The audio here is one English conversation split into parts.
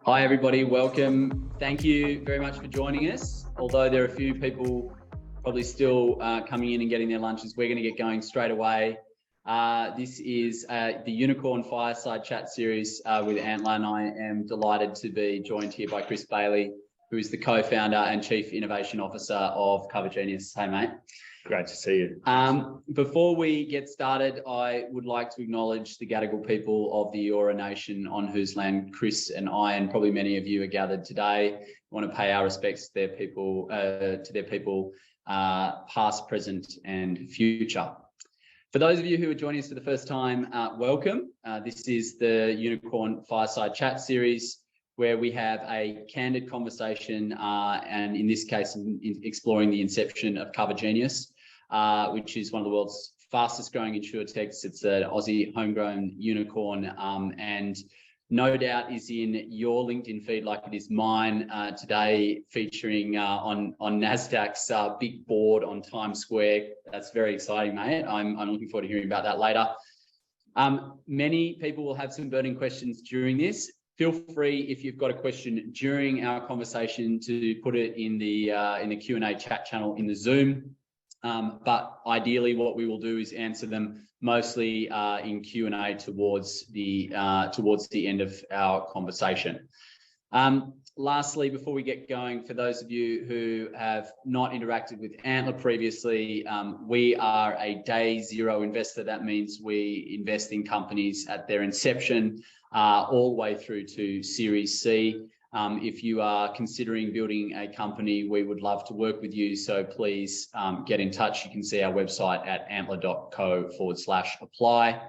Hi everybody, welcome. Thank you very much for joining us. Although there are a few people probably still coming in and getting their lunches, we're going to get going straight away. This is the Unicorn Fireside Chat series with Antler, and I am delighted to be joined here by Chris Bayley, who is the co-founder and Chief Innovation Officer of Cover Genius. Hey mate. Great to see you. Before we get started, I would like to acknowledge the Gadigal people of the Oour Nation, on whose land Chris and I, and probably many of you, are gathered today. We want to pay our respects to their people, past, present, and future. For those of you who are joining us for the first time, welcome. This is the Unicorn Fireside Chat series, where we have a candid conversation, and in this case, exploring the inception of Cover Genius, which is one of the world's fastest growing insurtechs. It's an Aussie homegrown unicorn, and no doubt is in your LinkedIn feed like it is mine today, featuring on NASDAQ's big board on Times Square. That's very exciting, mate. I'm looking forward to hearing about that later. Many people will have some burning questions during this. Feel free, if you've got a question during our conversation, to put it in the Q&A chat channel in the Zoom. But ideally, what we will do is answer them mostly in Q&A towards the end of our conversation. Lastly, before we get going, for those of you who have not interacted with Antler previously, we are a day zero investor. That means we invest in companies at their inception, all the way through to Series C. If you are considering building a company, we would love to work with you. So please get in touch. You can see our website at antler.co/apply.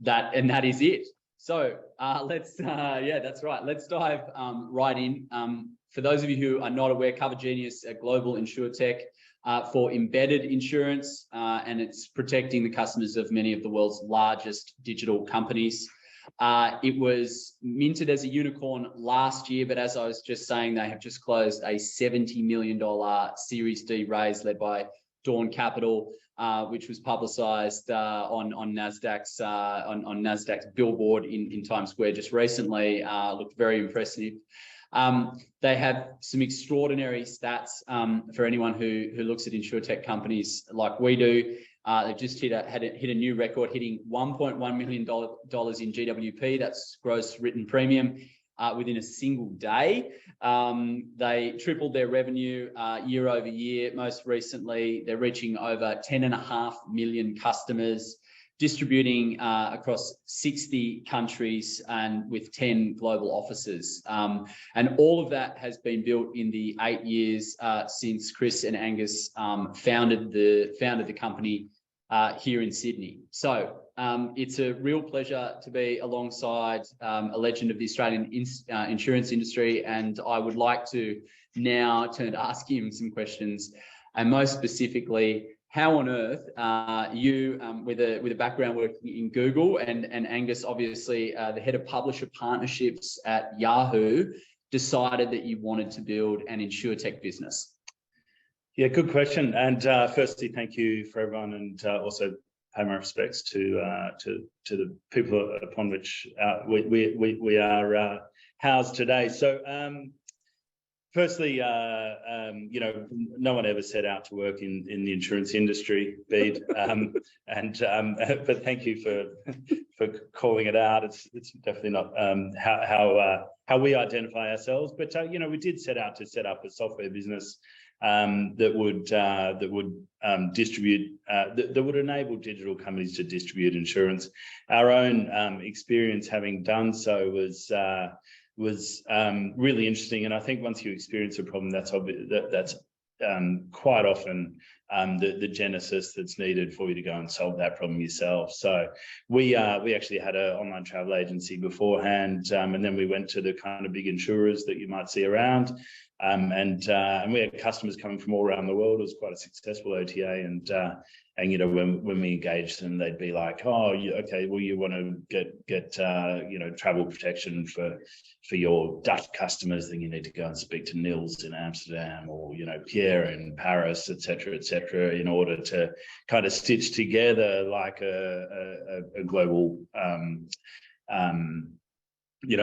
That is it. So that's right. Let's dive right in. For those of you who are not aware, Cover Genius, a global insurtech for embedded insurance, and it's protecting the customers of many of the world's largest digital companies. It was minted as a unicorn last year, but as I was just saying, they have just closed a $70 million Series D raise led by Dawn Capital, which was publicized on NASDAQ's billboard in Times Square just recently. Looked very impressive. They have some extraordinary stats for anyone who looks at insurtech companies like we do. They've just hit a new record, hitting $1.1 million in GWP. That's gross written premium within a single day. They tripled their revenue year over year. Most recently, they're reaching over 10.5 million customers, distributing across 60 countries and with 10 global offices. And all of that has been built in the 8 years since Chris and Angus founded the company here in Sydney. So it's a real pleasure to be alongside a legend of the Australian insurance industry, and I would like to now turn to ask him some questions, and most specifically, how on earth you, with a background working in Google, and Angus, obviously the head of publisher partnerships at Yahoo, decided that you wanted to build an insurtech business? Yeah, good question. And firstly, thank you for everyone, and also pay my respects to the people upon which we are housed today. So, firstly, no one ever set out to work in the insurance industry, Bede, but thank you for calling it out. It's definitely not how we identify ourselves. But we did set out to set up a software business that would enable digital companies to distribute insurance. Our own experience having done so was really interesting, and I think once you experience a problem, that's obvious, that's quite often the genesis that's needed for you to go and solve that problem yourself. So we actually had an online travel agency beforehand, and then we went to the kind of big insurers that you might see around, and we had customers coming from all around the world. It was quite a successful OTA, and when we engaged them, they'd be like, "Oh, okay, well, you want to get travel protection for your Dutch customers, then you need to go and speak to Niels in Amsterdam, or Pierre in Paris, etc., in order to kind of stitch together like a global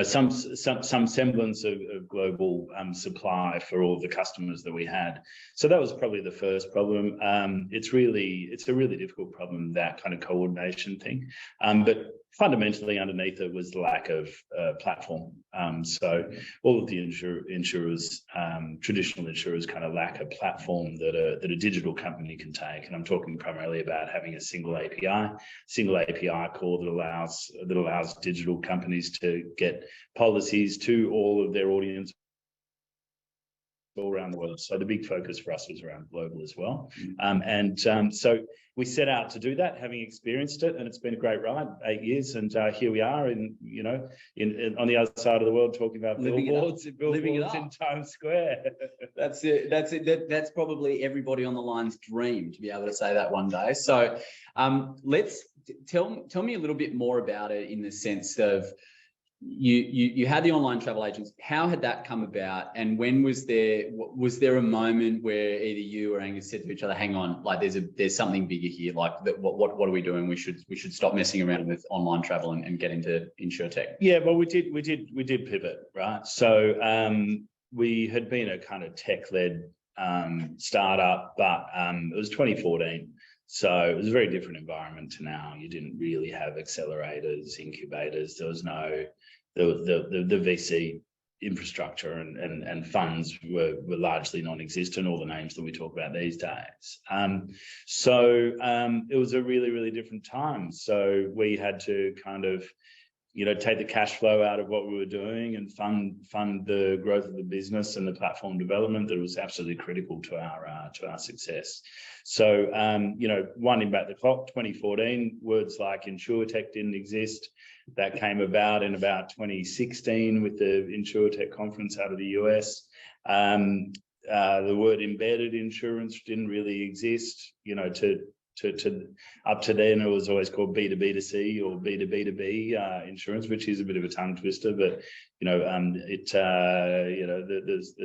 some semblance of global supply for all the customers that we had. So that was probably the first problem. It's a really difficult problem, that kind of coordination thing. But fundamentally underneath it was the lack of platform. So all of the insurers, traditional insurers, kind of lack a platform that a digital company can take. And I'm talking primarily about having a single API core that allows digital companies to get policies to all of their audience all around the world. So the big focus for us was around global as well. So we set out to do that, having experienced it, and it's been a great ride, 8 years, and here we are on the other side of the world talking about billboards in Times Square. That's it. That's probably everybody on the line's dream to be able to say that one day. So let's tell me a little bit more about it, in the sense of you had the online travel agents. How had that come about, and when was there a moment where either you or Angus said to each other, hang on, like there's something bigger here, like what are we doing? We should stop messing around with online travel and get into insurtech. Yeah, well, we did pivot, right? So we had been a kind of tech-led startup, but it was 2014. So it was a very different environment to now. You didn't really have accelerators, incubators. There was no the VC infrastructure and funds were largely non-existent, all the names that we talk about these days. So it was a really, really different time. So we had to kind of take the cash flow out of what we were doing and fund the growth of the business and the platform development that was absolutely critical to our success. So, winding back the clock, 2014, words like insurtech didn't exist. That came about in about 2016 with the insurtech conference out of the US. The word embedded insurance didn't really exist, to up to then it was always called B2B2C or B2B2B insurance, which is a bit of a tongue twister, but the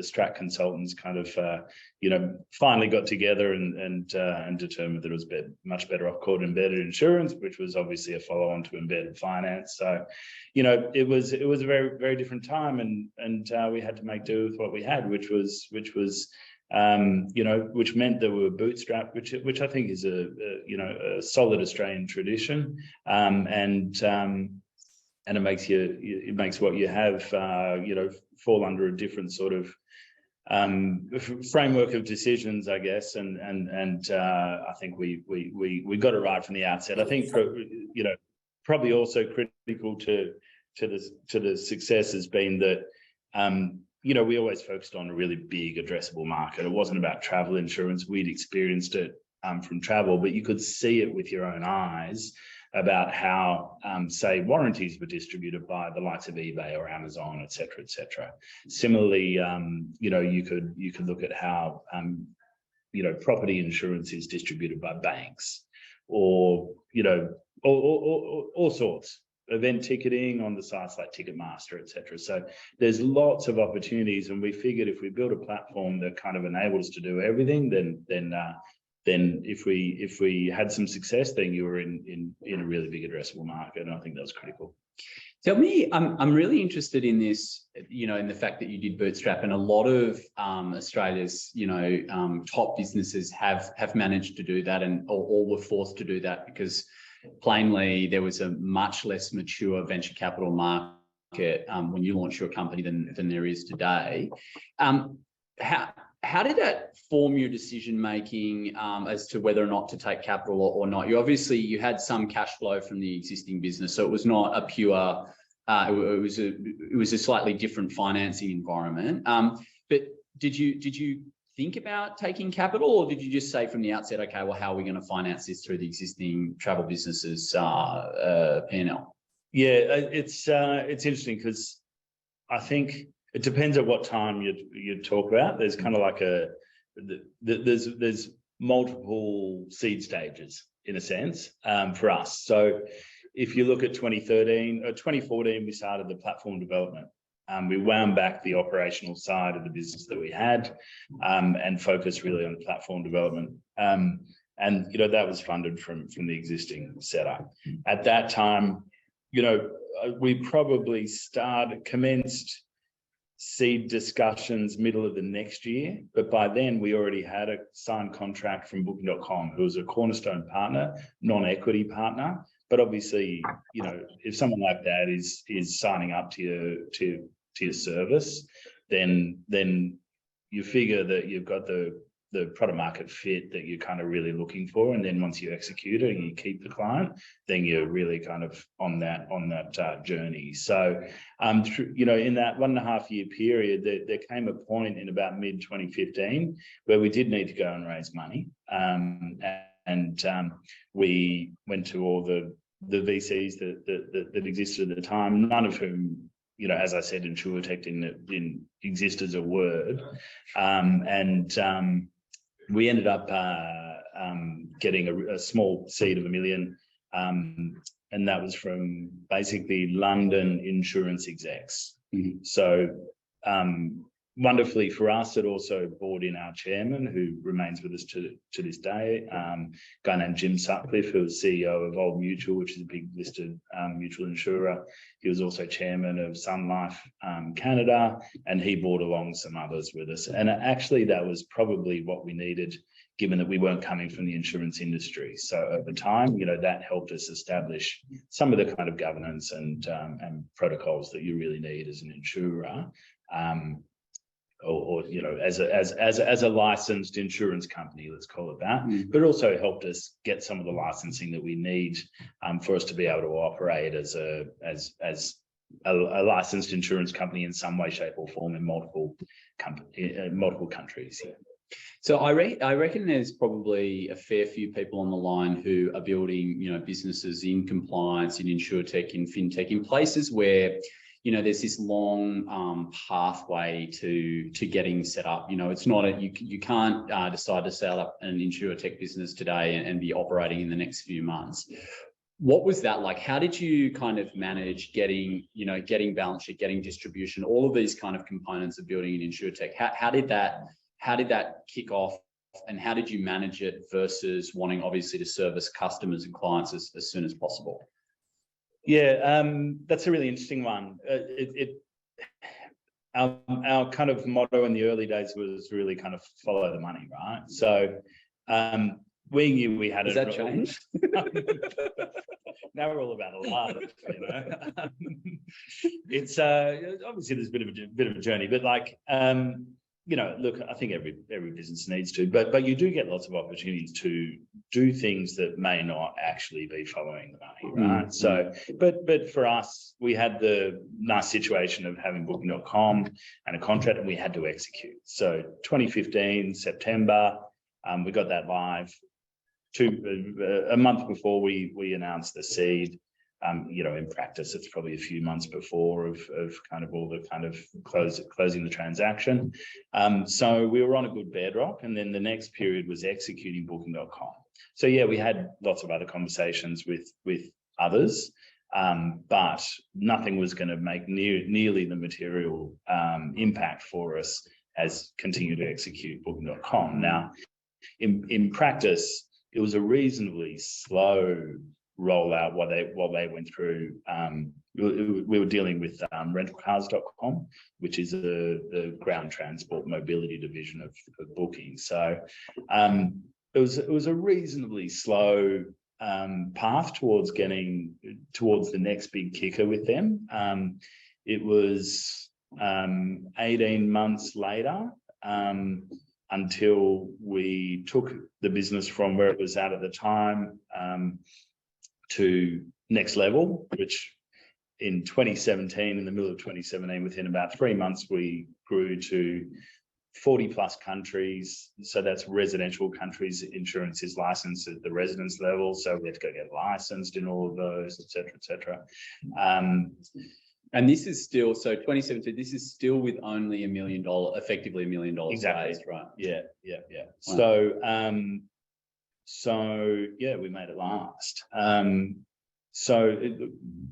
Strat consultants kind of finally got together and determined that it was much better off called embedded insurance, which was obviously a follow-on to embedded finance. So it was a very, very different time, and we had to make do with what we had, which meant that we were bootstrapped, which I think is a solid Australian tradition, and it makes what you have fall under a different sort of framework of decisions, I guess, and I think we got it right from the outset. I think probably also critical to the success has been that. We always focused on a really big addressable market. It wasn't about travel insurance. We'd experienced it from travel, but you could see it with your own eyes about how, say, warranties were distributed by the likes of eBay or Amazon, et cetera, et cetera. Similarly, you could look at how, property insurance is distributed by banks, or all sorts. Event ticketing on the sites like Ticketmaster, et cetera. So there's lots of opportunities, and we figured if we build a platform that kind of enables us to do everything, then if we had some success, then you were in a really big addressable market, and I think that was critical. Tell me, I'm really interested in this, in the fact that you did bootstrap, and a lot of Australia's, top businesses have managed to do that, or were forced to do that because plainly there was a much less mature venture capital market when you launched your company than there is today. How did that form your decision making as to whether or not to take capital or not? You had some cash flow from the existing business, so it was not a pure. It was a slightly different financing environment. But did you think about taking capital, or did you just say from the outset, okay, well, how are we going to finance this through the existing travel businesses P&L? Yeah, it's interesting because I think it depends at what time you talk about. There's kind of like there's multiple seed stages in a sense for us. So if you look at 2013 or 2014, we started the platform development. We wound back the operational side of the business that we had and focused really on platform development. And that was funded from the existing setup. At that time, we probably commenced seed discussions middle of the next year, but by then we already had a signed contract from Booking.com, who was a cornerstone partner, non-equity partner. But obviously, if someone like that is signing up to your service, then you figure that you've got the product market fit that you're kind of really looking for, and then once you execute it and you keep the client, then you're really kind of on that journey. So, in that 1.5 year period, there came a point in about mid 2015 where we did need to go and raise money, and we went to all the VCs that existed at the time, none of whom, as I said, insurtech didn't exist as a word, and we ended up getting a small seed of $1 million, and that was from basically London insurance execs. Mm-hmm. So wonderfully for us, it also brought in our chairman, who remains with us to this day, a guy named Jim Sutcliffe, who was CEO of Old Mutual, which is a big listed mutual insurer. He was also chairman of Sun Life Canada, and he brought along some others with us. And actually, that was probably what we needed, given that we weren't coming from the insurance industry. So over time, that helped us establish some of the kind of governance and protocols that you really need as an insurer. Or as a licensed insurance company, let's call it that, but also helped us get some of the licensing that we need for us to be able to operate as a licensed insurance company in some way, shape, or form in multiple countries. Yeah. So I reckon there's probably a fair few people on the line who are building, businesses in compliance, in insurtech, in fintech, in places where there's this long pathway to getting set up. It's not you can't decide to set up an insurtech business today and be operating in the next few months. What was that like? How did you kind of manage getting balance sheet, getting distribution, all of these kind of components of building an insurtech? How did that kick off, and how did you manage it versus wanting obviously to service customers and clients as soon as possible? Yeah, that's a really interesting one. Our kind of motto in the early days was really kind of follow the money, right? So we knew we had. Has that changed? Now we're all about a love, It's obviously there's a bit of a journey, but look, I think every business needs to, but you do get lots of opportunities to do things that may not actually be following the money, right? Mm-hmm. So, but for us, we had the nice situation of having Booking.com and a contract, and we had to execute. So 2015, September, we got that live. A month before we announced the seed. In practice, it's probably a few months before of kind of all the kind of closing the transaction. So we were on a good bedrock, and then the next period was executing Booking.com. So yeah, we had lots of other conversations with others, but nothing was going to make nearly the material impact for us as continue to execute Booking.com. Now, in practice, it was a reasonably slow rollout while they went through. We were dealing with rentalcars.com, which is the ground transport mobility division of Booking. So it was a reasonably slow path towards getting towards the next big kicker with them. It was 18 months later until we took the business from where it was at the time to next level, which in 2017, in the middle of 2017, within about 3 months, we grew to 40 plus countries. So that's residential countries. Insurance is licensed at the residence level. So we had to go get licensed in all of those, et cetera, et cetera. And this is still, so 2017, this is still with only $1 million, effectively $1 million. Exactly. Raised, right? Yeah. Wow. So yeah, we made it last.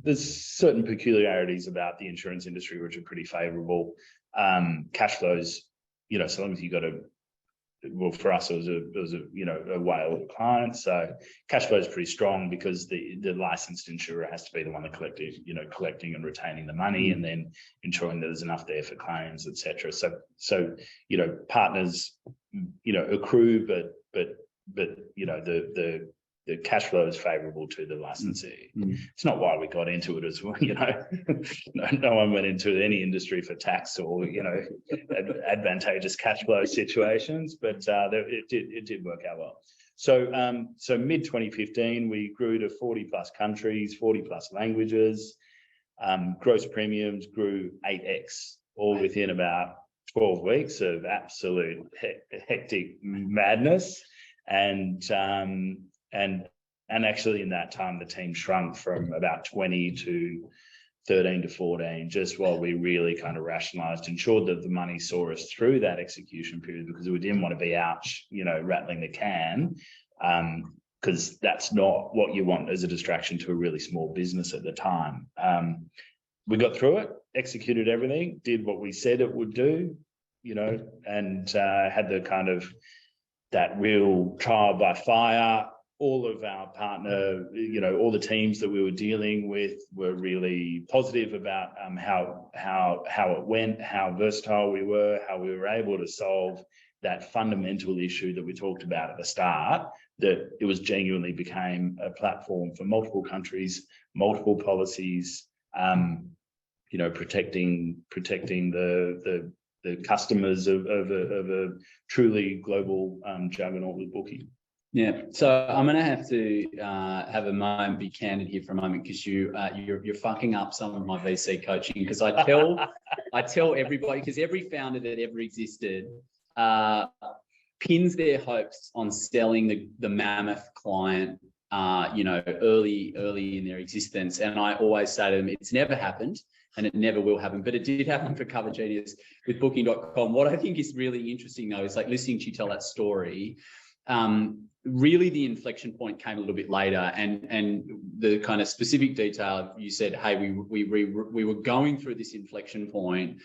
There's certain peculiarities about the insurance industry which are pretty favourable. Cash flows, so long as you got well, for us, it was a a whale of a client. So cash flow is pretty strong because the licensed insurer has to be the one that collecting and retaining the money, and then ensuring that there's enough there for claims, etc. So partners accrue, but the cash flow is favourable to the licensee. It's not why we got into it as well. No one went into any industry for tax or advantageous cash flow situations, but it did work out well. So mid 2015 we grew to 40 plus countries, 40 plus languages. Gross premiums grew 8x, all within about 12 weeks of absolute hectic madness. And actually in that time, the team shrunk from about 20 to 13 to 14, just while we really kind of rationalized, ensured that the money saw us through that execution period, because we didn't want to be out, rattling the can, because that's not what you want as a distraction to a really small business at the time. We got through it, executed everything, did what we said it would do, and had the kind of that real trial by fire. All of our partner, all the teams that we were dealing with were really positive about how it went, how versatile we were, how we were able to solve that fundamental issue that we talked about at the start, that it was genuinely became a platform for multiple countries, multiple policies, protecting the customers of a truly global juggernaut with booking. Yeah, so I'm going to have to have a moment, be candid here for a moment, because you're fucking up some of my VC coaching. Because I tell everybody, because every founder that ever existed pins their hopes on selling the mammoth client, early in their existence, and I always say to them, it's never happened. And it never will happen, but it did happen for Cover Genius with Booking.com. What I think is really interesting, though, is like listening to you tell that story. Really, the inflection point came a little bit later, and the kind of specific detail you said, hey, we were going through this inflection point,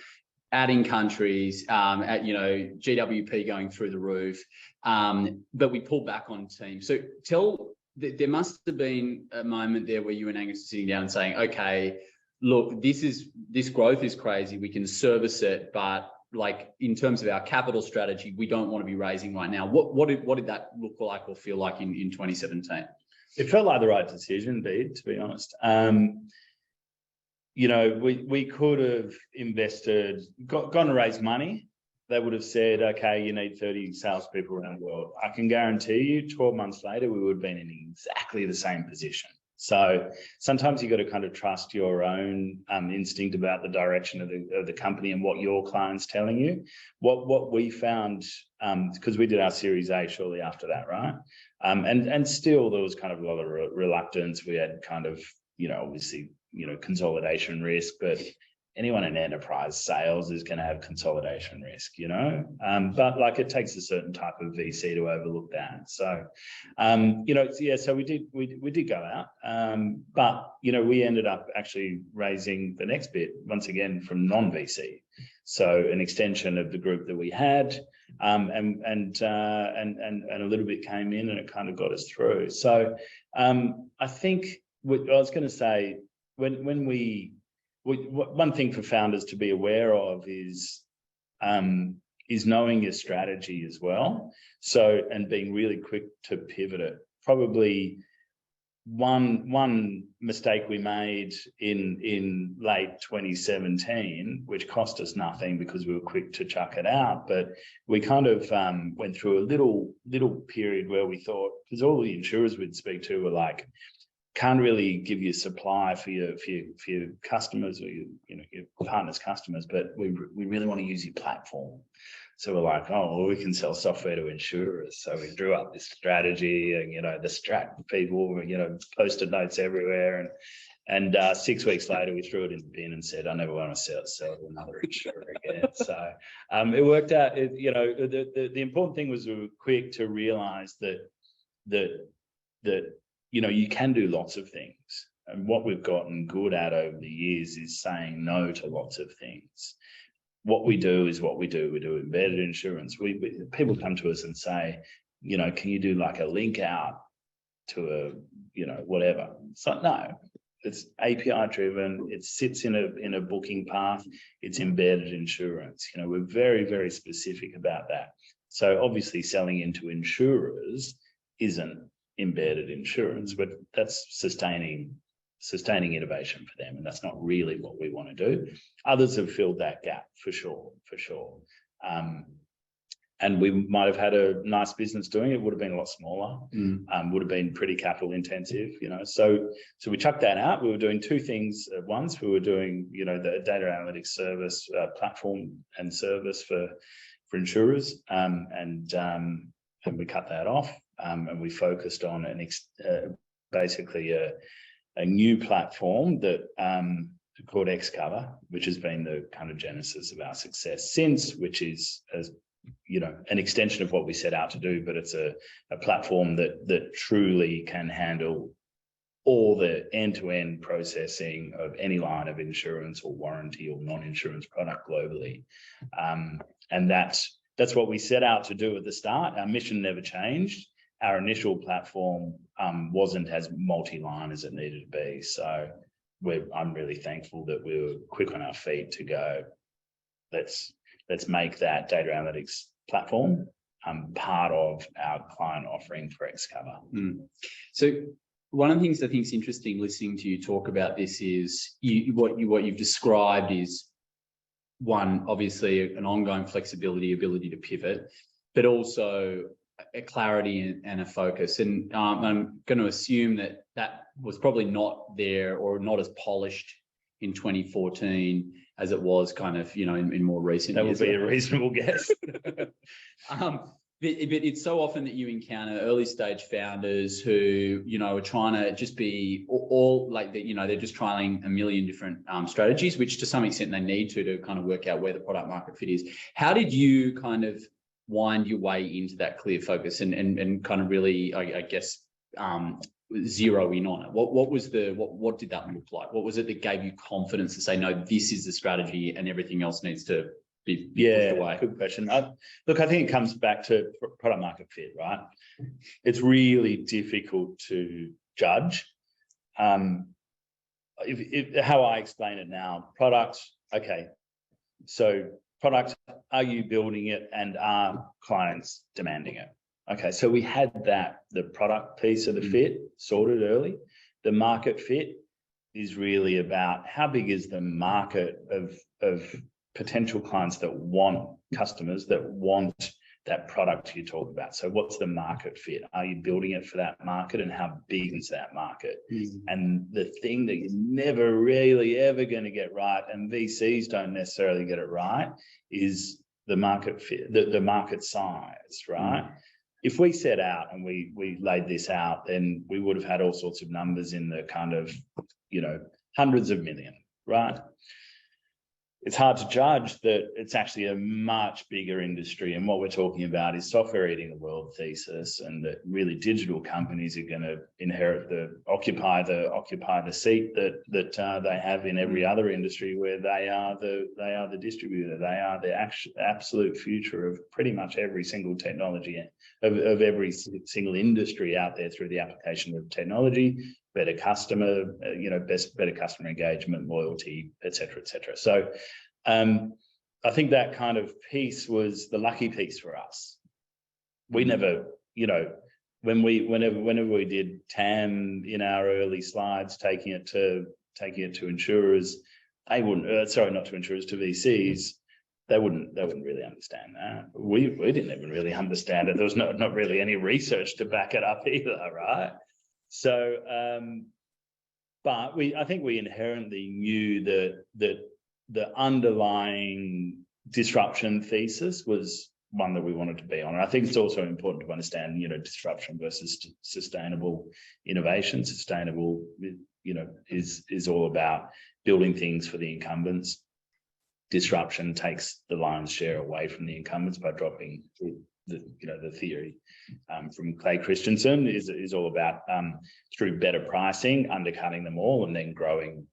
adding countries, GWP going through the roof, but we pulled back on teams. So there must have been a moment there where you and Angus were sitting down and saying, okay, look, this growth is crazy. We can service it, but like in terms of our capital strategy, we don't want to be raising right now. What did that look like or feel like in 2017? It felt like the right decision, Bede, to be honest. We could have invested, gone to raise money. They would have said, okay, you need 30 salespeople around the world. I can guarantee you 12 months later, we would have been in exactly the same position. So sometimes you got to kind of trust your own instinct about the direction of the company and what your client's telling you. What we found, because we did our Series A shortly after that, right? And still there was kind of a lot of reluctance. We had kind of, obviously, consolidation risk, but anyone in enterprise sales is going to have consolidation risk, but like it takes a certain type of VC to overlook that. So, so we did go out, but, we ended up actually raising the next bit once again from non-VC. So an extension of the group that we had, and a little bit came in and it kind of got us through. So, I think what I was going to say, one thing for founders to be aware of is knowing your strategy as well. So, and being really quick to pivot it. Probably one mistake we made in late 2017, which cost us nothing because we were quick to chuck it out, but we kind of went through a little period where we thought, because all the insurers we'd speak to were like, can't really give you supply for your customers or your partners' customers, but we really want to use your platform. So we're like, oh, well, we can sell software to insurers. So we drew up this strategy and, distract people, posted notes everywhere. And 6 weeks later, we threw it in the bin and said, I never want to sell to another insurer again. So it worked out, the important thing was we were quick to realize that you can do lots of things. And what we've gotten good at over the years is saying no to lots of things. what we do is what we do. We do embedded insurance. People come to us and say, you know, can you do like a link out to a, you know, whatever? So no, it's API driven. It sits in a booking path. It's embedded insurance. You know, we're very, very specific about that. So obviously selling into insurers isn't embedded insurance, but that's sustaining innovation for them, and that's not really what we want to do. Others have filled that gap for sure. And we might have had a nice business doing it. Would have been a lot smaller. Would have been pretty capital intensive, you know. So we chucked that out. We were doing two things at once. We were doing, you know, the data analytics service platform and service for insurers, and we cut that off, and we focused on basically a new platform that called Xcover, which has been the kind of genesis of our success since, which is, as you know, an extension of what we set out to do, but it's a platform that truly can handle all the end-to-end processing of any line of insurance or warranty or non-insurance product globally. And that's what we set out to do at the start. Our mission never changed. Our initial platform wasn't as multi-line as it needed to be. So I'm really thankful that we were quick on our feet to go, let's make that data analytics platform part of our client offering for Xcover. So one of the things I think is interesting listening to you talk about this is what you've described is, one, obviously an ongoing flexibility, ability to pivot, but also a clarity and a focus. And I'm going to assume that was probably not there or not as polished in 2014 as it was kind of, you know, in more recent years. That would be a reasonable guess. But it's so often that you encounter early stage founders who, you know, are trying to just be all like that, you know, they're just trialing a million different strategies, which to some extent they need to kind of work out where the product market fit is. How did you kind of wind your way into that clear focus and kind of really, I guess, zero in on it? What did that look like? What was it that gave you confidence to say, no, this is the strategy and everything else needs to be pushed away? Good question. Look, I think it comes back to product market fit, right? It's really difficult to judge. How I explain it now, products, okay. So product, are you building it and are clients demanding it? Okay, so we had the product piece of the fit sorted early. The market fit is really about how big is the market of potential clients that want customers that want that product you talk about. So what's the market fit? Are you building it for that market, and how big is that market? And the thing that you're never really ever going to get right, and VCs don't necessarily get it right, is the market fit, the market size, right? If we set out and we laid this out, then we would have had all sorts of numbers in the kind of, you know, hundreds of million, right? It's hard to judge that it's actually a much bigger industry, and what we're talking about is software eating the world thesis, and that really digital companies are going to occupy the seat that they have in every other industry, where they are the distributor. They are the absolute future of pretty much every single technology of every single industry out there through the application of technology. Better customer, better customer engagement, loyalty, et cetera, et cetera. So I think that kind of piece was the lucky piece for us. We never, whenever we did TAM in our early slides, taking it to insurers, they wouldn't, not to insurers, to VCs, they wouldn't really understand that. We didn't even really understand it. There was not really any research to back it up either, right? So, but I think we inherently knew that the underlying disruption thesis was one that we wanted to be on. And I think it's also important to understand, disruption versus sustainable innovation. Sustainable, is all about building things for the incumbents. Disruption takes the lion's share away from the incumbents by dropping the theory from Clay Christensen is all about through better pricing, undercutting them all, and then growing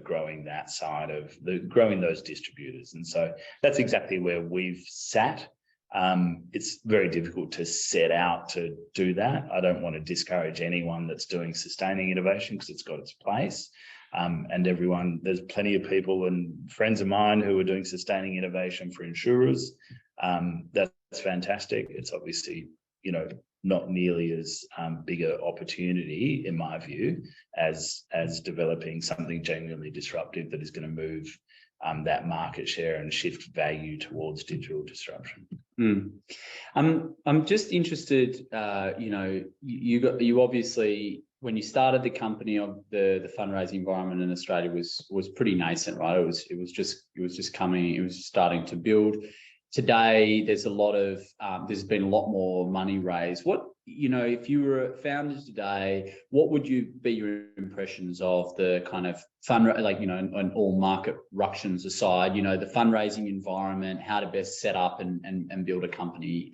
growing that side of growing those distributors. And so that's exactly where we've sat. It's very difficult to set out to do that. I don't want to discourage anyone that's doing sustaining innovation, because it's got its place. And there's plenty of people and friends of mine who are doing sustaining innovation for insurers. That's fantastic. It's obviously, not nearly as big an opportunity, in my view, as developing something genuinely disruptive that is going to move that market share and shift value towards digital disruption. I'm just interested. You obviously, when you started the company, the fundraising environment in Australia was pretty nascent, right? It was just coming. It was starting to build. Today, there's been a lot more money raised. If you were founded today, what would be your impressions of the kind of and all market ructions aside, the fundraising environment, how to best set up and build a company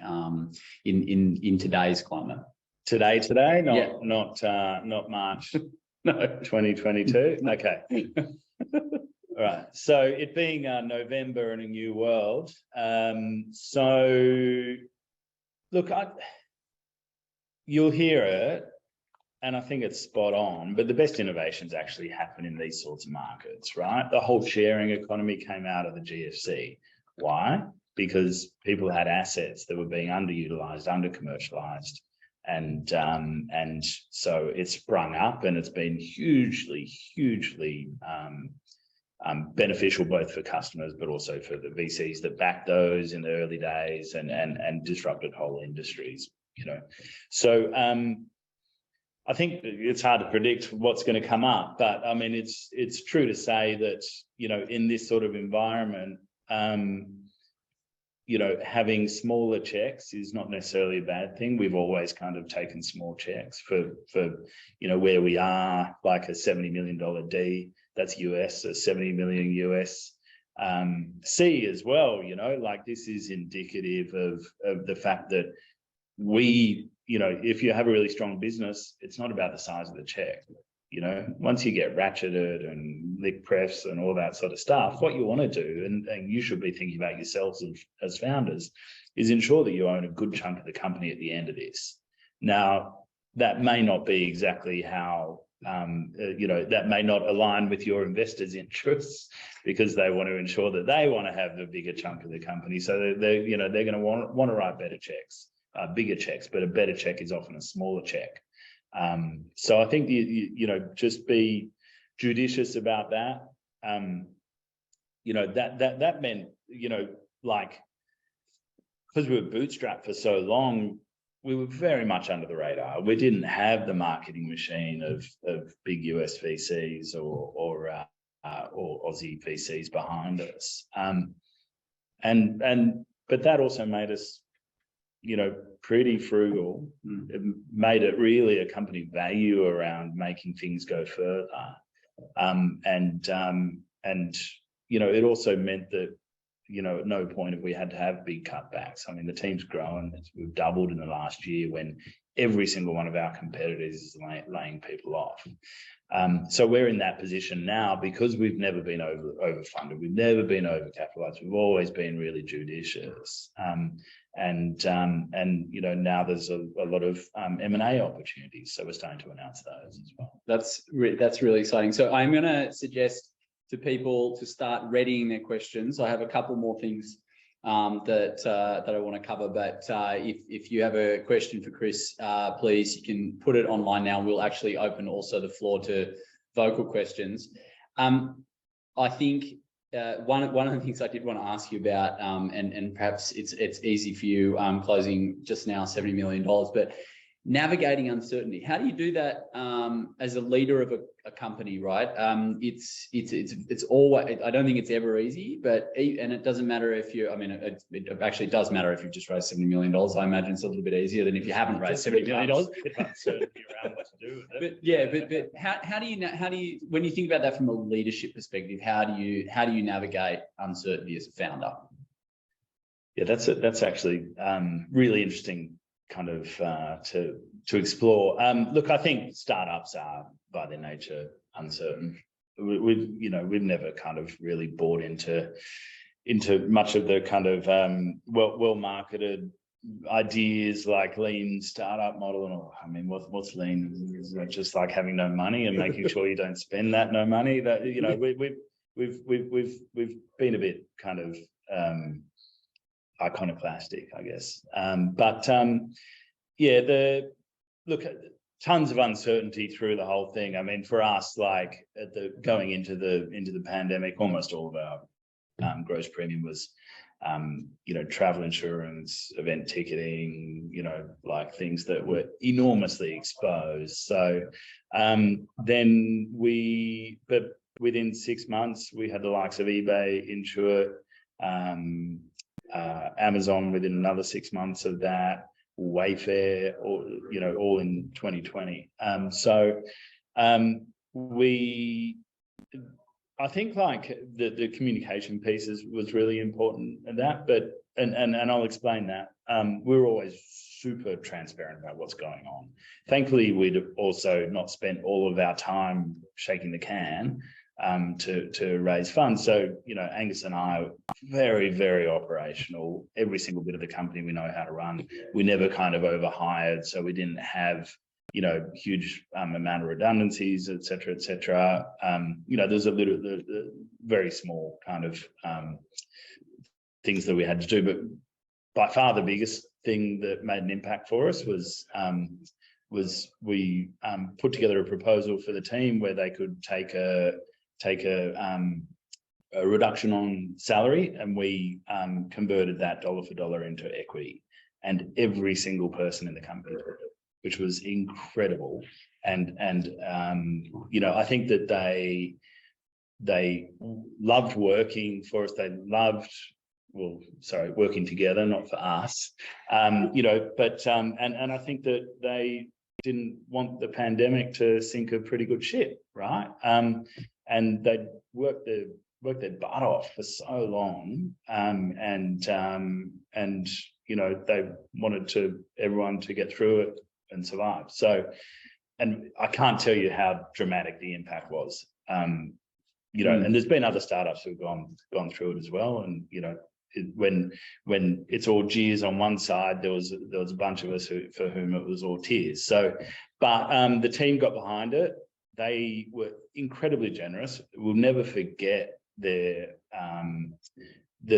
in today's climate? Today, not March. No, 2022. Okay. All right. So it being November and a new world. Look, you'll hear it, and I think it's spot on, but the best innovations actually happen in these sorts of markets, right? The whole sharing economy came out of the GFC. Why? Because people had assets that were being underutilized, under-commercialized, and so it sprung up, and it's been hugely beneficial both for customers, but also for the VCs that backed those in the early days and disrupted whole industries. So I think it's hard to predict what's going to come up, but I mean, it's true to say that, in this sort of environment, having smaller checks is not necessarily a bad thing. We've always kind of taken small checks for where we are, like a $70 million D, that's US, a 70 million US C as well. This is indicative of the fact that if you have a really strong business, it's not about the size of the check. Once you get ratcheted and lick prefs and all that sort of stuff, what you want to do, and you should be thinking about yourselves as founders, is ensure that you own a good chunk of the company at the end of this. Now, that may not be exactly how, that may not align with your investors' interests, because they want to ensure that they want to have the bigger chunk of the company. So they're going to want to write better checks, bigger checks, but a better check is often a smaller check. So I think just be judicious about that. That meant, because we were bootstrapped for so long, we were very much under the radar. We didn't have the marketing machine of big US VCs or Aussie VCs behind us. But that also made us, pretty frugal. It made it really a company value around making things go further. It also meant that, at no point have we had to have big cutbacks. I mean, the team's grown. We've doubled in the last year when every single one of our competitors is laying people off. So we're in that position now because we've never been overfunded. We've never been overcapitalized. We've always been really judicious. Now there's a lot of M&A opportunities. So we're starting to announce those as well. That's really exciting. So I'm going to suggest to people to start readying their questions. I have a couple more things that I want to cover, but if you have a question for Chris, please, you can put it online now. We'll actually open also the floor to vocal questions. I think one of the things I did want to ask you about, and perhaps it's easy for you closing just now $70 million, but navigating uncertainty. How do you do that as a leader of a company, right? It's always, I don't think it's ever easy, and it doesn't matter if it actually does matter if you've just raised $70 million. I imagine it's a little bit easier than if you haven't raised $70 million. Uncertainty around what to do with it. But yeah, but how do you, when you think about that from a leadership perspective, how do you navigate uncertainty as a founder? Yeah, that's actually really interesting kind of to explore. Look, I think startups are by their nature uncertain. we've never kind of really bought into much of the kind of well marketed ideas like lean startup model. And I mean, what's lean? Is it just like having no money and making sure you don't spend that no money? That we've been a bit kind of iconoclastic, I guess. Tons of uncertainty through the whole thing. I mean, for us, like going into the pandemic, almost all of our gross premium was travel insurance, event ticketing, like things that were enormously exposed. So but within 6 months, we had the likes of eBay, Insure, Amazon within another 6 months of that, Wayfair, all in 2020. I think like the communication pieces was really important in that, but and I'll explain that. We're always super transparent about what's going on. Thankfully, we'd also not spent all of our time shaking the can to raise funds. So, Angus and I are very, very operational. Every single bit of the company we know how to run. We never kind of overhired, so we didn't have huge amount of redundancies, et cetera, et cetera. There's the very small kind of things that we had to do, but by far the biggest thing that made an impact for us was we put together a proposal for the team where they could take a reduction on salary, and we converted that dollar for dollar into equity, and every single person in the company did it, which was incredible. And I think that they loved working for us. They loved, working together, not for us. And I think that they didn't want the pandemic to sink a pretty good ship, right? And they worked their butt off for so long, and they wanted everyone to get through it and survive. So, and I can't tell you how dramatic the impact was. And there's been other startups who've gone through it as well. And when it's all jeers on one side, there was a bunch of us for whom it was all tears. So, but the team got behind it. They were incredibly generous. We'll never forget the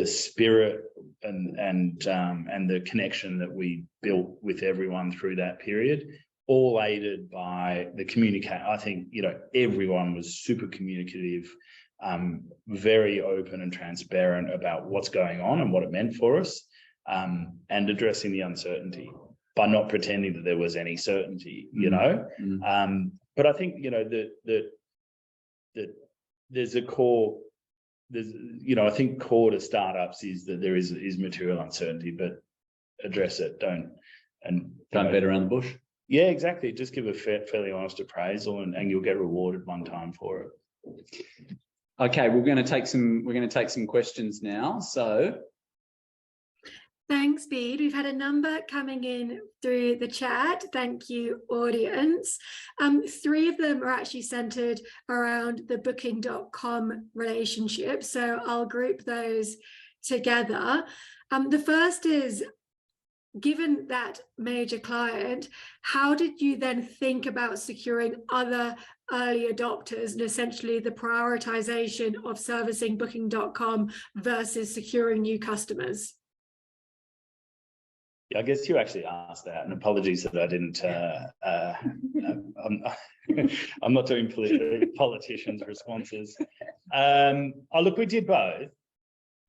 spirit and the connection that we built with everyone through that period, all aided by the communication. I think everyone was super communicative, very open and transparent about what's going on and what it meant for us, and addressing the uncertainty by not pretending that there was any certainty. But I think that there's a core. I think core to startups is that there is material uncertainty, but address it. Don't beat around the bush. Yeah, exactly. Just give a fairly honest appraisal, and you'll get rewarded one time for it. Okay, we're going to take some questions now. So. Thanks, Bede. We've had a number coming in through the chat. Thank you, audience. 3 of them are actually centered around the Booking.com relationship, so I'll group those together. The first is, given that major client, how did you then think about securing other early adopters and essentially the prioritization of servicing Booking.com versus securing new customers? I guess you actually asked that, and apologies that I didn't. I'm not doing politicians' responses. Look, we did both,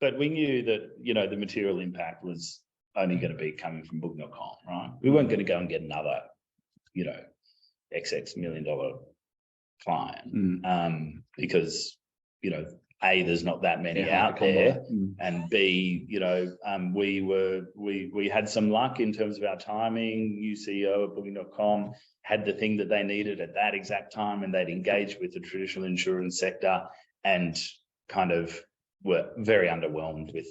but we knew that the material impact was only going to be coming from Booking.com, right? We weren't going to go and get another, XX $1 million client, because A, there's not that many out there, and B, we had some luck in terms of our timing. New CEO at Booking.com had the thing that they needed at that exact time, and they'd engaged with the traditional insurance sector and kind of were very underwhelmed with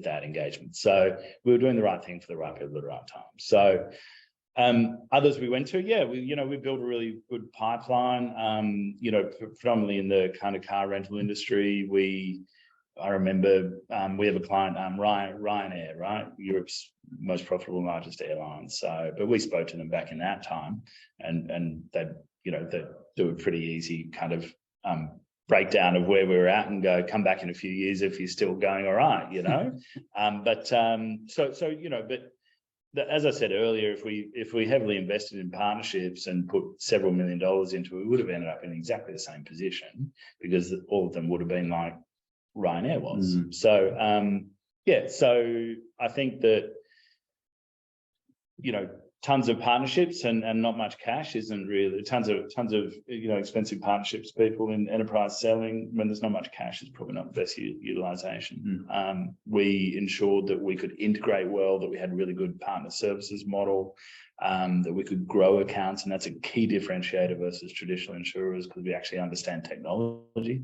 that engagement. So we were doing the right thing for the right people at the right time. So Others we went to, we built a really good pipeline, predominantly in the kind of car rental industry. I remember we have a client, Ryanair, right? Europe's most profitable, largest airline. But we spoke to them back in that time, and they do a pretty easy kind of breakdown of where we were at and go, come back in a few years if you're still going all right, But as I said earlier, if we heavily invested in partnerships and put several $1 million into it, we would have ended up in exactly the same position, because all of them would have been like Ryanair was. So so I think that tons of partnerships and not much cash isn't really tons of expensive partnerships, people in enterprise selling when there's not much cash is probably not the best utilization. We ensured that we could integrate well, that we had a really good partner services model, that we could grow accounts, and that's a key differentiator versus traditional insurers, because we actually understand technology.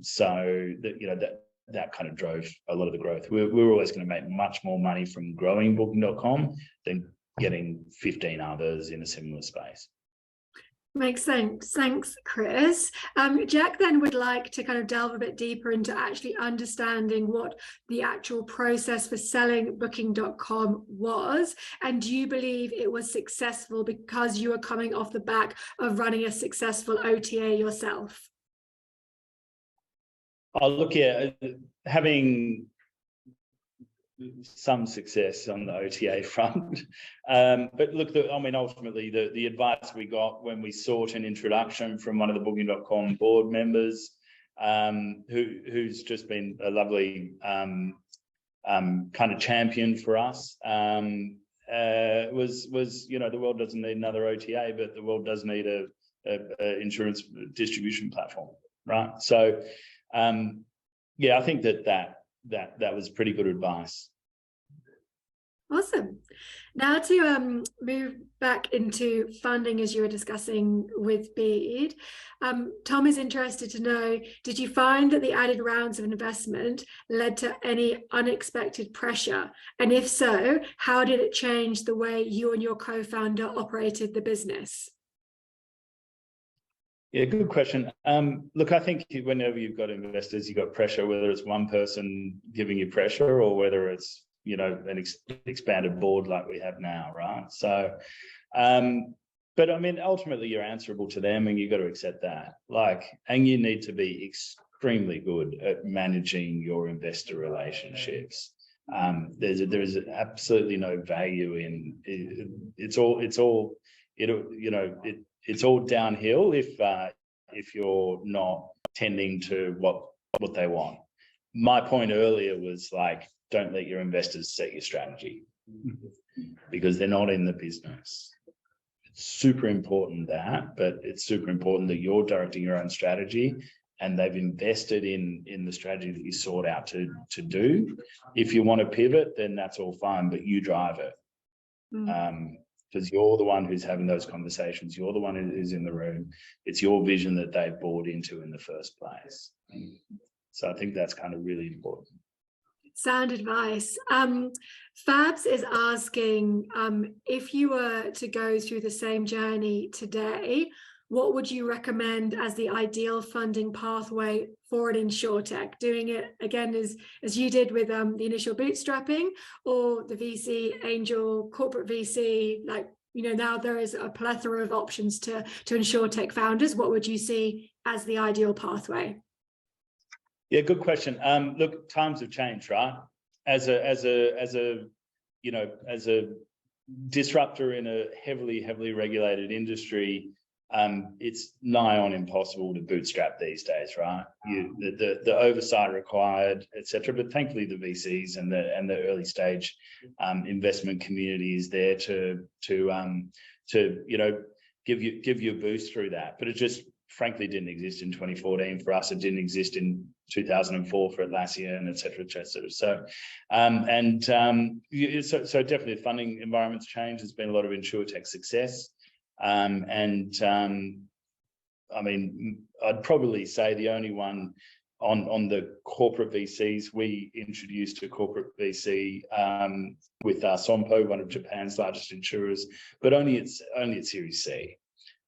So that kind of drove a lot of the growth. We were always going to make much more money from growing Booking.com than getting 15 others in a similar space. Makes sense. Thanks, Chris. Jack then would like to kind of delve a bit deeper into actually understanding what the actual process for selling Booking.com was. And do you believe it was successful because you were coming off the back of running a successful OTA yourself? Oh, look, having some success on the OTA front. But look, ultimately, the advice we got when we sought an introduction from one of the Booking.com board members, who's just been a lovely kind of champion for us, was the world doesn't need another OTA, but the world does need a insurance distribution platform, right? So, I think that was pretty good advice. Awesome. Now to move back into funding, as you were discussing with Bede, Tom is interested to know, did you find that the added rounds of investment led to any unexpected pressure? And if so, how did it change the way you and your co-founder operated the business? Yeah, good question. Look, I think whenever you've got investors, you've got pressure, whether it's one person giving you pressure or whether it's, an expanded board like we have now, right? So, but ultimately you're answerable to them and you've got to accept that. And you need to be extremely good at managing your investor relationships. There's absolutely no value in it. It's all downhill if you're not tending to what they want. My point earlier was don't let your investors set your strategy, because they're not in the business. It's super important but it's super important that you're directing your own strategy and they've invested in the strategy that you sought out to do. If you want to pivot, then that's all fine, but you drive it. Because you're the one who's having those conversations. You're the one who's in the room. It's your vision that they've bought into in the first place. So I think that's kind of really important. Sound advice. Fabs is asking, if you were to go through the same journey today, what would you recommend as the ideal funding pathway for an insurtech? Doing it again as you did with the initial bootstrapping, or the VC, angel, corporate VC, now there is a plethora of options to insurtech founders. What would you see as the ideal pathway? Yeah, good question. Look, times have changed, right? As a disruptor in a heavily regulated industry, it's nigh on impossible to bootstrap these days, right? The oversight required, etc. But thankfully, the VCs and the early stage investment community is there to give you a boost through that. But it just frankly didn't exist in 2014 for us. It didn't exist in 2004 for Atlassian, et cetera, et cetera. So, so definitely the funding environment's changed. There's been a lot of insurtech success. I'd probably say the only one on the corporate VCs, we introduced a corporate VC with Sompo, one of Japan's largest insurers, but only at Series C.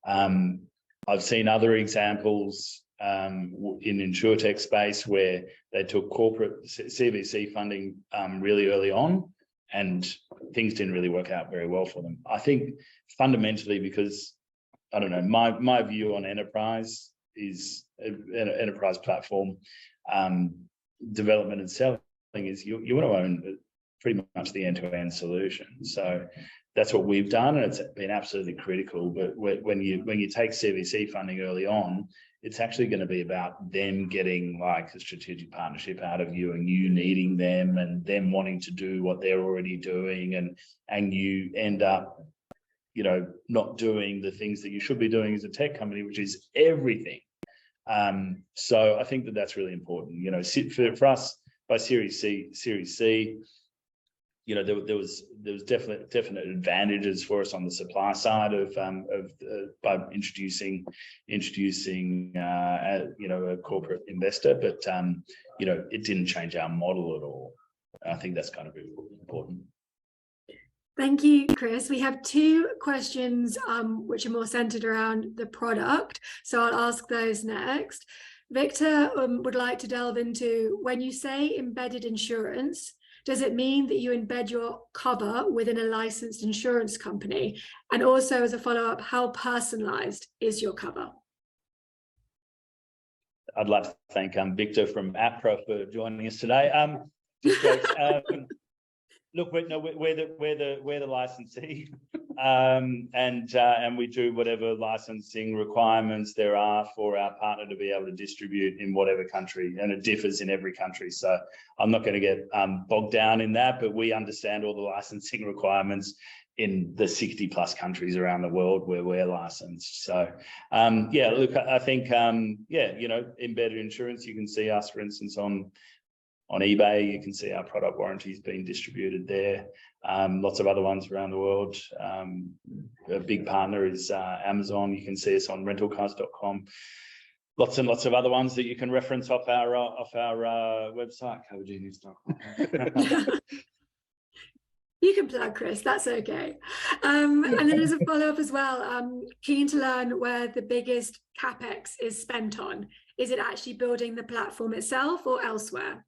I've seen other examples in insurtech space where they took corporate CVC funding really early on, and things didn't really work out very well for them. I think fundamentally because, I don't know, my view on enterprise is an enterprise platform development and selling is you want to own pretty much the end-to-end solution. So that's what we've done, and it's been absolutely critical. But when you take CVC funding early on, it's actually going to be about them getting like a strategic partnership out of you, and you needing them, and them wanting to do what they're already doing, and you end up, you know, not doing the things that you should be doing as a tech company, which is everything. So I think that that's really important. You know, for us by Series C, you know, there was definite advantages for us on the supply side of by introducing you know, a corporate investor, but you know, it didn't change our model at all. I think that's kind of really important. Thank you, Chris. We have two questions which are more centered around the product, so I'll ask those next. Victor would like to delve into, when you say embedded insurance, does it mean that you embed your cover within a licensed insurance company? And also, as a follow-up, how personalized is your cover? I'd like to thank Victor from APRA for joining us today. Just jokes. Look, we're the licensee, and we do whatever licensing requirements there are for our partner to be able to distribute in whatever country, and it differs in every country. So I'm not going to get bogged down in that, but we understand all the licensing requirements in the 60+ countries around the world where we're licensed. So yeah, look, I think yeah, you know, embedded insurance, you can see us, for instance, on eBay. You can see our product warranties being distributed there. Lots of other ones around the world. A big partner is Amazon. You can see us on rentalcars.com. Lots and lots of other ones that you can reference off our website, covergenius.com. You can plug, Chris, that's okay. And then as a follow-up as well, keen to learn where the biggest CapEx is spent on. Is it actually building the platform itself or elsewhere?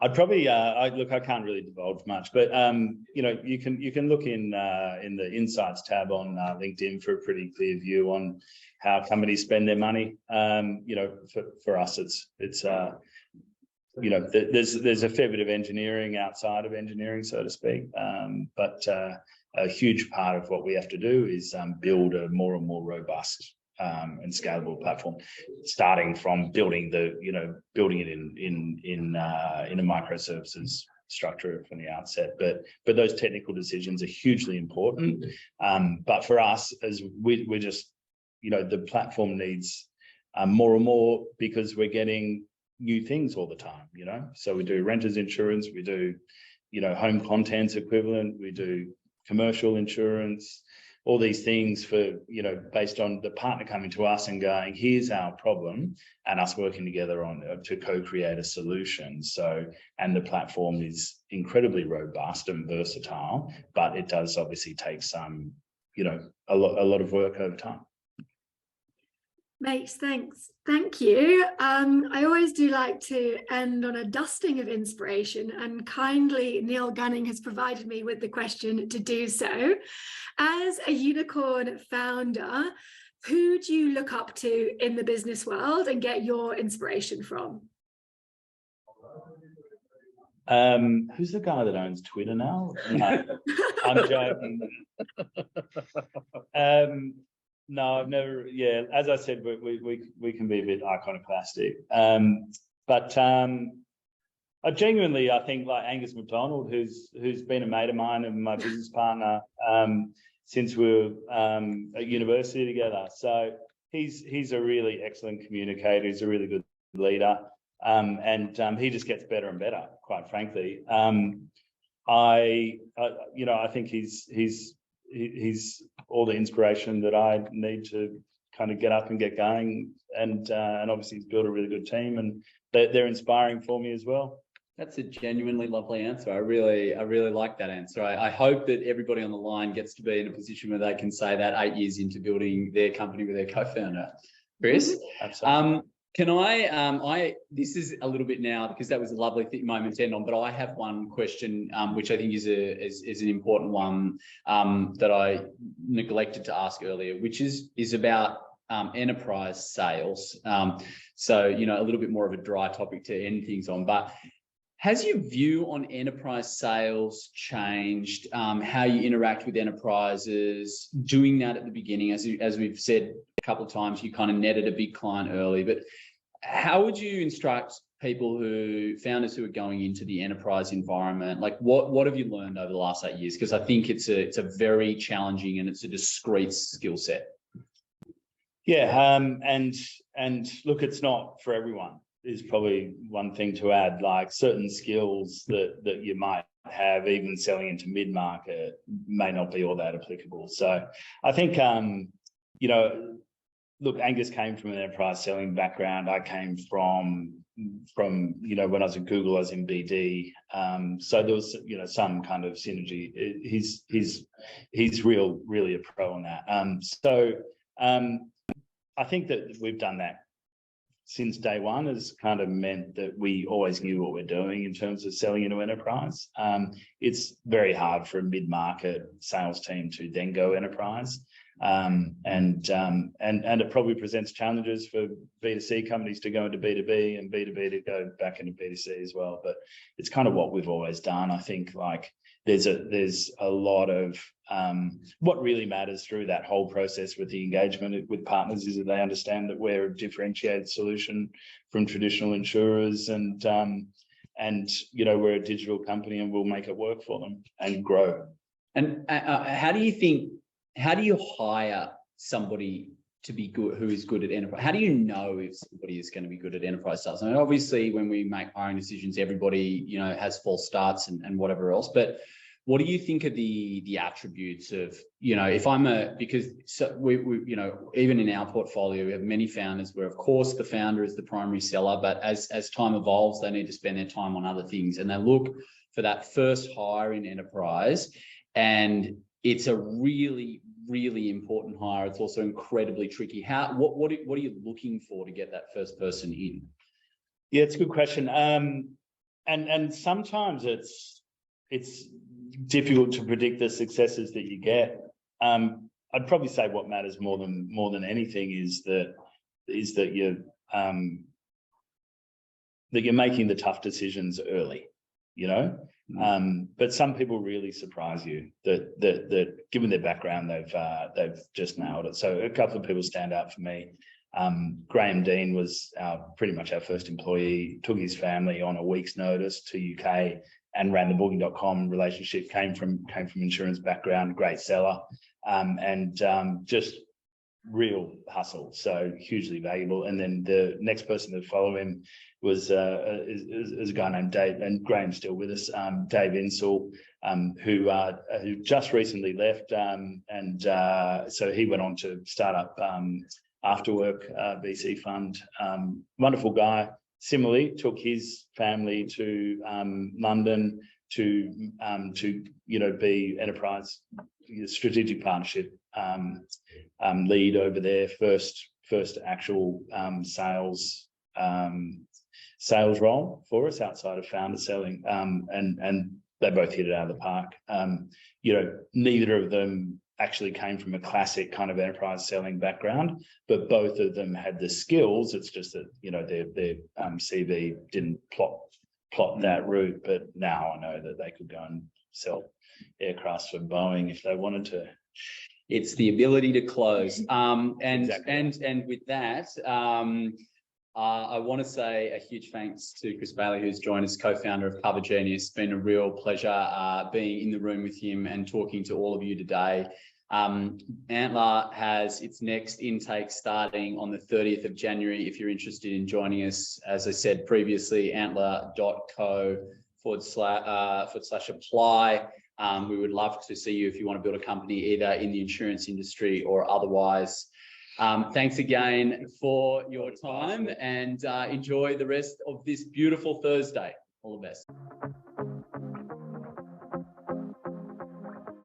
I'd probably look, I can't really divulge much, but you know, you can look in the Insights tab on LinkedIn for a pretty clear view on how companies spend their money. You know, for us, it's you know, there's a fair bit of engineering outside of engineering, so to speak, but a huge part of what we have to do is build a more and more robust and scalable platform, starting from building it in a microservices structure from the outset. But those technical decisions are hugely important. But for us, as we're just, you know, the platform needs more and more, because we're getting new things all the time, you know. So we do renters insurance, we do, you know, home contents equivalent, we do commercial insurance, all these things for, you know, based on the partner coming to us and going, here's our problem, and us working together on to co-create a solution. So, and the platform is incredibly robust and versatile, but it does obviously take some, you know, a lot of work over time. Makes sense. Thank you. I always do like to end on a dusting of inspiration, and kindly Neil Gunning has provided me with the question to do so. As a unicorn founder, who do you look up to in the business world and get your inspiration from? Who's the guy that owns Twitter now? No, I'm joking. No, I've never. Yeah, as I said, we can be a bit iconoclastic, but I genuinely, I think, like Angus MacDonald, who's been a mate of mine and my business partner since we were at university together. So he's a really excellent communicator. He's a really good leader, and he just gets better and better, quite frankly. You know, I think he's all the inspiration that I need to kind of get up and get going, and obviously he's built a really good team, and they're inspiring for me as well. That's a genuinely lovely answer. I really like that answer. I hope that everybody on the line gets to be in a position where they can say that 8 years into building their company with their co-founder. Chris, absolutely. Can I this is a little bit now, because that was a lovely moment to end on, but I have one question, which I think is an important one, that I neglected to ask earlier, which is about enterprise sales. So, you know, a little bit more of a dry topic to end things on, but has your view on enterprise sales changed? How you interact with enterprises, doing that at the beginning, as we've said a couple of times, you kind of netted a big client early, but how would you instruct founders who are going into the enterprise environment? Like what have you learned over the last 8 years? Because I think it's a very challenging and it's a discrete skill set. Yeah, and look, it's not for everyone. Is probably one thing to add. Like certain skills that you might have, even selling into mid-market, may not be all that applicable. So I think, you know, look, Angus came from an enterprise selling background. I came from, you know, when I was at Google, I was in BD. So there was, you know, some kind of synergy. He's really a pro on that. I think that we've done that since day one, has kind of meant that we always knew what we're doing in terms of selling into enterprise. It's very hard for a mid-market sales team to then go enterprise. And it probably presents challenges for B2C companies to go into B2B and B2B to go back into B2C as well. But it's kind of what we've always done. I think like there's a lot of what really matters through that whole process with the engagement with partners is that they understand that we're a differentiated solution from traditional insurers, and you know, we're a digital company and we'll make it work for them and grow. And how do you hire somebody to be good, who is good at enterprise? How do you know if somebody is going to be good at enterprise sales? I mean, obviously when we make hiring decisions, everybody, you know, has false starts and whatever else, but what do you think are the attributes of, you know, if I'm because we you know, even in our portfolio, we have many founders where of course the founder is the primary seller, but as time evolves, they need to spend their time on other things, and they look for that first hire in enterprise, and it's a really important hire. It's also incredibly tricky. What are you looking for to get that first person in? Yeah, it's a good question. And sometimes it's difficult to predict the successes that you get. I'd probably say what matters more than anything is that you're making the tough decisions early, you know. But some people really surprise you that given their background, they've just nailed it. So a couple of people stand out for me. Graham Dean was pretty much our first employee, took his family on a week's notice to UK and ran the booking.com relationship, came from insurance background, great seller, and just real hustle, so hugely valuable. And then the next person to follow him was is a guy named Dave, and Graham's still with us, Dave Insel, who just recently left, and so he went on to start up Afterwork VC fund. Wonderful guy. Similarly, took his family to London to you know, be enterprise strategic partnership lead over there. First actual sales role for us outside of founder selling, and they both hit it out of the park. You know, neither of them actually came from a classic kind of enterprise selling background, but both of them had the skills. It's just that, you know, their CV didn't plot that route, but now I know that they could go and sell aircrafts for Boeing if they wanted to. It's the ability to close. Exactly. And with that, I want to say a huge thanks to Chris Bayley, who's joined us, co-founder of Cover Genius. It's been a real pleasure being in the room with him and talking to all of you today. Antler has its next intake starting on the 30th of January. If you're interested in joining us, as I said previously, antler.co/apply. We would love to see you if you want to build a company either in the insurance industry or otherwise. Thanks again for your time, and enjoy the rest of this beautiful Thursday. All the best.